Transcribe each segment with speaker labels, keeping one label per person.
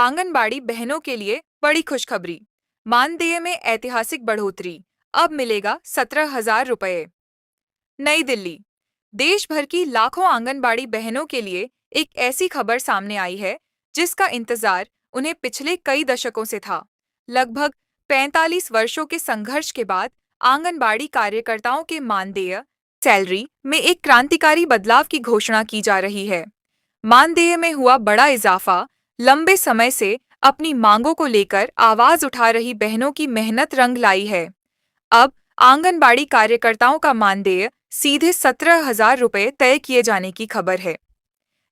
Speaker 1: आंगनबाड़ी बहनों के लिए बड़ी खुशखबरी। मानदेय में ऐतिहासिक बढ़ोतरी, अब मिलेगा 17,000 रुपये। नई दिल्ली। देश भर की लाखों आंगनबाड़ी बहनों के लिए एक ऐसी खबर सामने आई है जिसका इंतजार उन्हें पिछले कई दशकों से था। लगभग 45 वर्षों के संघर्ष के बाद आंगनबाड़ी कार्यकर्ताओं के मानदेय सैलरी में एक क्रांतिकारी बदलाव की घोषणा की जा रही है। मानदेय में हुआ बड़ा इजाफा लंबे समय से अपनी मांगों को लेकर आवाज उठा रही बहनों की मेहनत रंग लाई है। अब आंगनबाड़ी कार्यकर्ताओं का मानदेय सीधे 17,000 रुपये तय किए जाने की खबर है।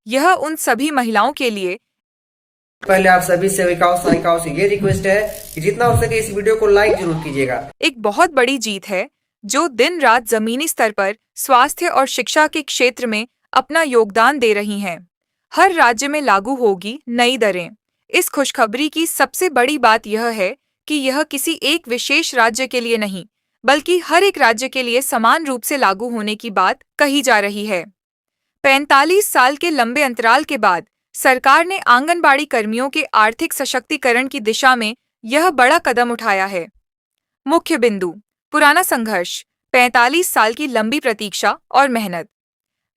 Speaker 1: यह उन सभी महिलाओं के लिए
Speaker 2: पहले आप सभी सेविकाओं सहायिकाओं से ये रिक्वेस्ट है कि जितना हो सके इस वीडियो को लाइक जरूर कीजिएगा।
Speaker 1: एक बहुत बड़ी जीत है जो दिन रात जमीनी स्तर पर स्वास्थ्य और शिक्षा के क्षेत्र में अपना योगदान दे रही हैं। हर राज्य में लागू होगी नई दरें। इस खुशखबरी की सबसे बड़ी बात यह है कि यह किसी एक विशेष राज्य के लिए नहीं, बल्कि हर एक राज्य के लिए समान रूप से लागू होने की बात कही जा रही है। 45 साल के लंबे अंतराल के बाद सरकार ने आंगनबाड़ी कर्मियों के आर्थिक सशक्तिकरण की दिशा में यह बड़ा कदम उठाया है। मुख्य बिंदु: पुराना संघर्ष, 45 साल की लंबी प्रतीक्षा और मेहनत।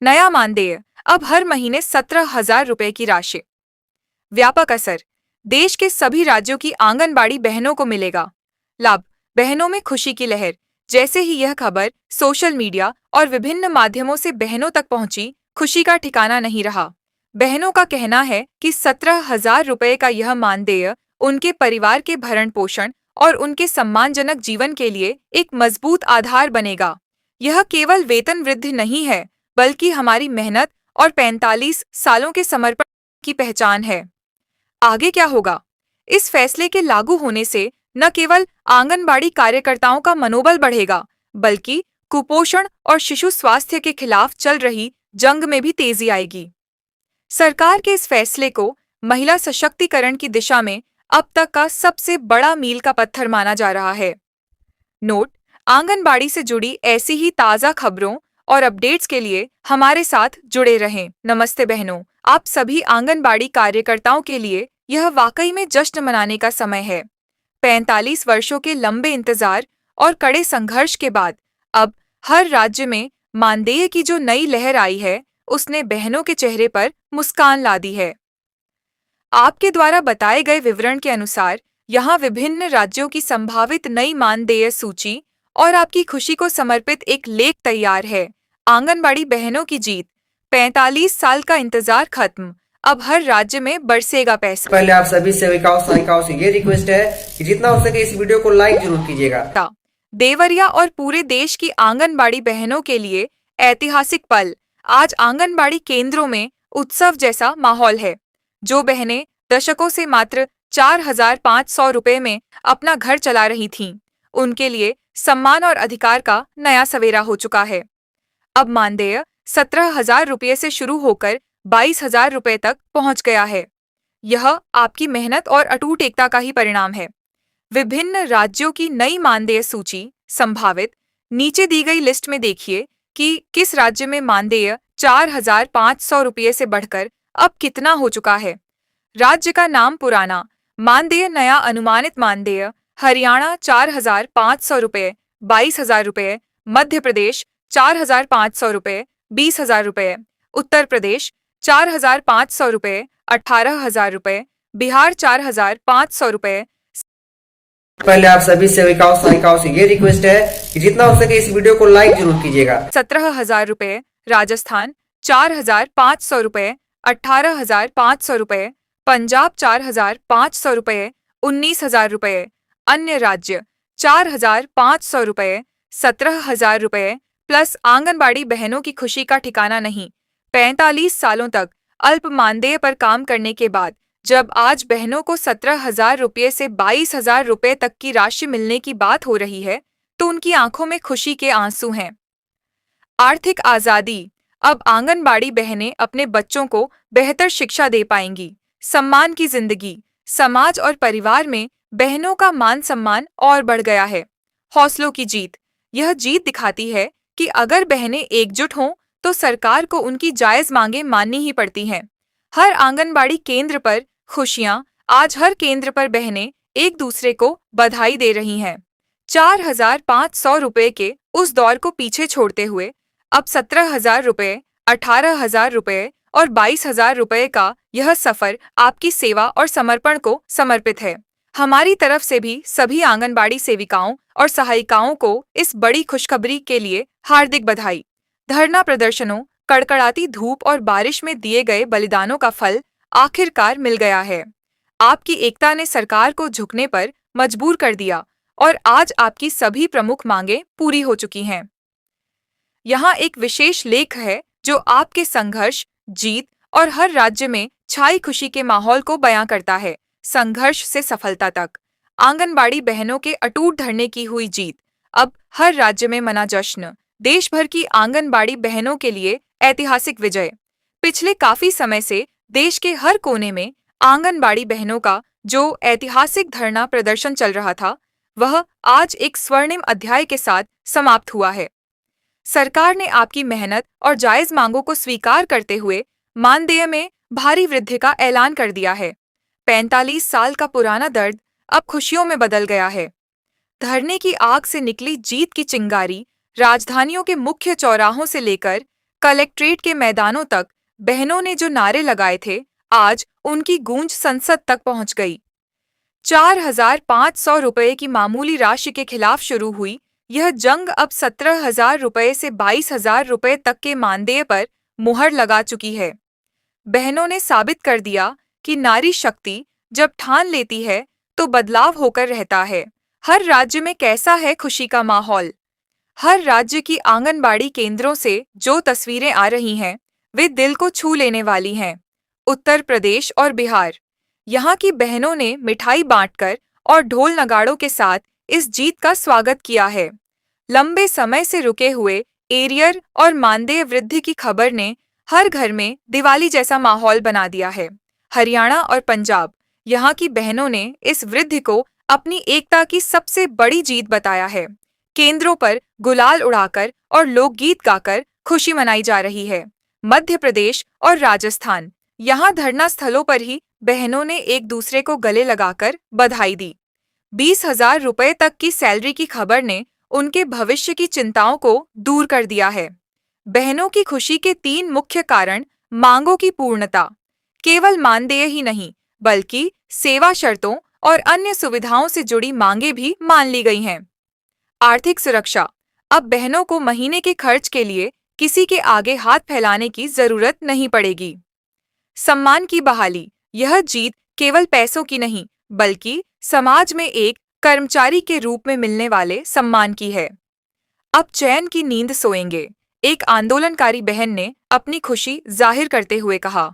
Speaker 1: नया मानदेय, अब हर महीने 17,000 रुपये की राशि। व्यापक असर: देश के सभी राज्यों की आंगनबाड़ी बहनों को मिलेगा लाभ। बहनों में खुशी की लहर। जैसे ही यह खबर सोशल मीडिया और विभिन्न माध्यमों से बहनों तक पहुंची, खुशी का ठिकाना नहीं रहा। बहनों का कहना है कि 17,000 रुपये का यह मानदेय उनके परिवार के भरण पोषण और उनके सम्मानजनक जीवन के लिए एक मजबूत आधार बनेगा। यह केवल वेतन वृद्धि नहीं है, बल्कि हमारी मेहनत और 45 सालों के समर्पण की पहचान है। आगे क्या होगा? इस फैसले के लागू होने से न केवल आंगनबाड़ी कार्यकर्ताओं का मनोबल बढ़ेगा, बल्कि कुपोषण और शिशु स्वास्थ्य के खिलाफ चल रही जंग में भी तेजी आएगी। सरकार के इस फैसले को महिला सशक्तिकरण की दिशा में अब तक का सबसे बड़ा मील का पत्थर माना जा रहा है। नोट: आंगनबाड़ी से जुड़ी ऐसी ही ताज़ा खबरों और अपडेट्स के लिए हमारे साथ जुड़े रहें। नमस्ते बहनों, आप सभी आंगनबाड़ी कार्यकर्ताओं के लिए यह वाकई में जश्न मनाने का समय है। 45 वर्षों के लंबे इंतजार और कड़े संघर्ष के बाद अब हर राज्य में मानदेय की जो नई लहर आई है, उसने बहनों के चेहरे पर मुस्कान ला दी है। आपके द्वारा बताए गए विवरण के अनुसार यहाँ विभिन्न राज्यों की संभावित नई मानदेय सूची और आपकी खुशी को समर्पित एक लेख तैयार है। आंगनबाड़ी बहनों की जीत, 45 साल का इंतजार खत्म, अब हर राज्य में बरसेगा पैसा।
Speaker 2: पहले आप सभी सेविकाओं सहायिकाओं से ये रिक्वेस्ट है कि जितना हो सके इस वीडियो को लाइक जरूर कीजिएगा।
Speaker 1: देवरिया और पूरे देश की आंगनबाड़ी बहनों के लिए ऐतिहासिक पल। आज आंगनबाड़ी केंद्रों में उत्सव जैसा माहौल है। जो बहनें दशकों से मात्र 4,500 रुपये में अपना घर चला रही थीं, उनके लिए सम्मान और अधिकार का नया सवेरा हो चुका है। अब मानदेय 17,000 रुपये से शुरू होकर 22,000 रुपये तक पहुंच गया है। यह आपकी मेहनत और अटूट एकता का ही परिणाम है। विभिन्न राज्यों की नई मानदेय सूची संभावित नीचे दी गई लिस्ट में देखिए कि किस राज्य में मानदेय 4,500 रुपये से बढ़कर अब कितना हो चुका है। राज्य का नाम पुराना मानदेय, नया अनुमानित मानदेय: हरियाणा 4,500 रुपये 22,000 रुपये, मध्य प्रदेश 4,500 रुपये 20,000 रुपये, उत्तर प्रदेश 4,500 रुपये 18,000 रुपये, बिहार 4,500 रुपये।
Speaker 2: पहले आप सभी सेविकाओं सहायिकाओं से ये रिक्वेस्ट है कि जितना हो सके इस वीडियो को लाइक जरूर कीजिएगा।
Speaker 1: 17,000 रुपये राजस्थान, 4,500 रुपये 18,500 रुपये, पंजाब 4,500 रुपये 19,000 रुपये, अन्य राज्य 4,500 रुपये 17,000 रुपये प्लस आंगनबाड़ी बहनों की खुशी का ठिकाना नहीं। 45 सालों तक अल्प मानदेय पर काम करने के बाद जब आज बहनों को 17,000 रुपये से 22,000 रुपये तक की राशि मिलने की बात हो रही है, तो उनकी आंखों में खुशी के आंसू हैं। आर्थिक आजादी: अब आंगनबाड़ी बहनें अपने बच्चों को बेहतर शिक्षा दे पाएंगी। सम्मान की जिंदगी: समाज और परिवार में बहनों का मान सम्मान और बढ़ गया है। हौसलों की जीत: यह जीत दिखाती है कि अगर बहनें एकजुट हों तो सरकार को उनकी जायज मांगें माननी ही पड़ती हैं। हर आंगनबाड़ी केंद्र पर खुशियां आज हर केंद्र पर बहनें एक दूसरे को बधाई दे रही हैं। 4,500 रुपए के उस दौर को पीछे छोड़ते हुए अब 17,000 रुपए, 18,000 रुपए और 22,000 रुपए का यह सफर आपकी सेवा और समर्पण को समर्पित है। हमारी तरफ से भी सभी आंगनबाड़ी सेविकाओं और सहायिकाओं को इस बड़ी खुशखबरी के लिए हार्दिक बधाई। धरना प्रदर्शनों, कड़कड़ाती धूप और बारिश में दिए गए बलिदानों का फल आखिरकार मिल गया है। आपकी एकता ने सरकार को झुकने पर मजबूर कर दिया और आज आपकी सभी प्रमुख मांगें पूरी हो चुकी हैं। यहाँ एक विशेष लेख है जो आपके संघर्ष, जीत और हर राज्य में छाई खुशी के माहौल को बयां करता है। संघर्ष से सफलता तक, आंगनबाड़ी बहनों के अटूट धरने की हुई जीत, अब हर राज्य में मना जश्न। देश भर की आंगनबाड़ी बहनों के लिए ऐतिहासिक विजय। पिछले काफी समय से देश के हर कोने में आंगनबाड़ी बहनों का जो ऐतिहासिक धरना प्रदर्शन चल रहा था, वह आज एक स्वर्णिम अध्याय के साथ समाप्त हुआ है। सरकार ने आपकी मेहनत और जायज मांगों को स्वीकार करते हुए मानदेय में भारी वृद्धि का ऐलान कर दिया है। 45 साल का पुराना दर्द अब खुशियों में बदल गया है। धरने की आग से निकली जीत की चिंगारी राजधानियों के मुख्य चौराहों से लेकर कलेक्ट्रेट के मैदानों तक बहनों ने जो नारे लगाए थे, आज उनकी गूंज संसद तक पहुंच गई। 4,500 रुपए की मामूली राशि के खिलाफ शुरू हुई यह जंग अब 17,000 रुपए से 22,000 रुपए तक के मानदेय पर मुहर लगा चुकी है। बहनों ने साबित कर दिया कि नारी शक्ति जब ठान लेती है तो बदलाव होकर रहता है। हर राज्य में कैसा है खुशी का माहौल। हर राज्य की आंगनबाड़ी केंद्रों से जो तस्वीरें आ रही हैं, वे दिल को छू लेने वाली हैं। उत्तर प्रदेश और बिहार, यहाँ की बहनों ने मिठाई बांटकर और ढोल नगाड़ों के साथ इस जीत का स्वागत किया है। लंबे समय से रुके हुए एरियर और मानदेय वृद्धि की खबर ने हर घर में दिवाली जैसा माहौल बना दिया है। हरियाणा और पंजाब, यहाँ की बहनों ने इस वृद्धि को अपनी एकता की सबसे बड़ी जीत बताया है। केंद्रों पर गुलाल उड़ाकर और लोकगीत गाकर खुशी मनाई जा रही है। मध्य प्रदेश और राजस्थान, यहाँ धरना स्थलों पर ही बहनों ने एक दूसरे को गले लगाकर बधाई दी। 20,000 रुपए तक की सैलरी की खबर ने उनके भविष्य की चिंताओं को दूर कर दिया है। बहनों की खुशी के 3 मुख्य कारण मांगों की पूर्णता, केवल मानदेय ही नहीं बल्कि सेवा शर्तों और अन्य सुविधाओं से जुड़ी मांगें भी मान ली गई हैं। आर्थिक सुरक्षा, अब बहनों को महीने के खर्च के लिए किसी के आगे हाथ फैलाने की जरूरत नहीं पड़ेगी। सम्मान की बहाली, यह जीत केवल पैसों की नहीं बल्कि समाज में एक कर्मचारी के रूप में मिलने वाले सम्मान की है। अब चैन की नींद सोएंगे, एक आंदोलनकारी बहन ने अपनी खुशी जाहिर करते हुए कहा।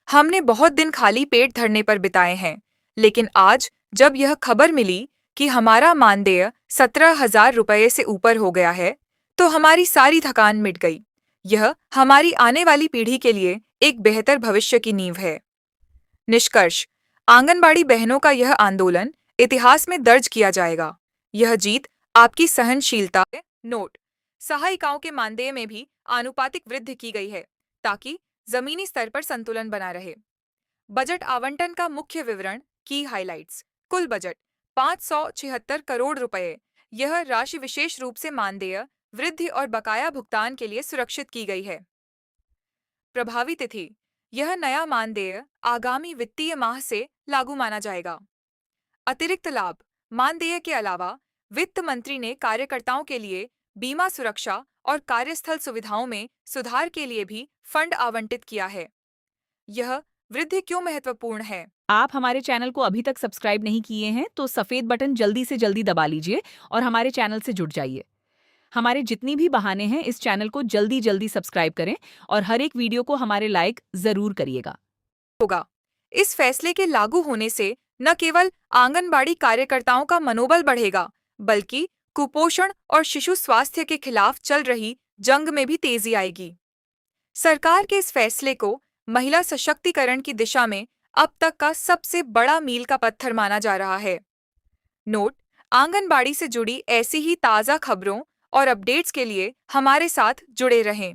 Speaker 1: हमने बहुत दिन खाली पेट धरने पर बिताए हैं, लेकिन आज जब यह खबर मिली कि हमारा मानदेय 17,000 रुपये से ऊपर हो गया है, तो हमारी सारी थकान मिट गई। यह हमारी आने वाली पीढ़ी के लिए एक बेहतर भविष्य की नींव है। निष्कर्ष, आंगनबाड़ी बहनों का यह आंदोलन इतिहास में दर्ज किया जाएगा। यह जीत आपकी सहनशीलता है। नोट, सहायिकाओं के मानदेय में भी आनुपातिक वृद्धि की गई है ताकि जमीनी स्तर पर संतुलन बना रहे। बजट आवंटन का मुख्य विवरण की हाइलाइट्स। कुल बजट 576 करोड़ रुपए। यह राशि विशेष रूप से मानदेय वृद्धि और बकाया भुगतान के लिए सुरक्षित की गई है। प्रभावी तिथि, यह नया मानदेय आगामी वित्तीय माह से लागू माना जाएगा। अतिरिक्त लाभ, मानदेय के अलावा वित्त मंत्री ने कार्यकर्ताओं के लिए बीमा सुरक्षा और कार्यस्थल सुविधाओं में सुधार के लिए भी फंड आवंटित किया है। यह वृद्धि क्यों महत्वपूर्ण है?
Speaker 3: आप हमारे चैनल को अभी तक सब्सक्राइब नहीं किए हैं तो सफेद बटन जल्दी से जल्दी दबा लीजिए और हमारे चैनल से जुड़ जाइए। हमारे जितनी भी बहाने हैं इस चैनल को जल्दी जल्दी सब्सक्राइब करें और हर एक वीडियो को हमारे लाइक जरूर करिएगा।
Speaker 1: होगा। इस फैसले के लागू होने से न केवल आंगनबाड़ी कार्यकर्ताओं का मनोबल बढ़ेगा, बल्कि कुपोषण और शिशु स्वास्थ्य के खिलाफ चल रही जंग में भी तेजी आएगी। सरकार के इस फैसले को महिला सशक्तिकरण की दिशा में अब तक का सबसे बड़ा मील का पत्थर माना जा रहा है। नोट, आंगनबाड़ी से जुड़ी ऐसी ही ताज़ा खबरों और अपडेट्स के लिए हमारे साथ जुड़े रहें।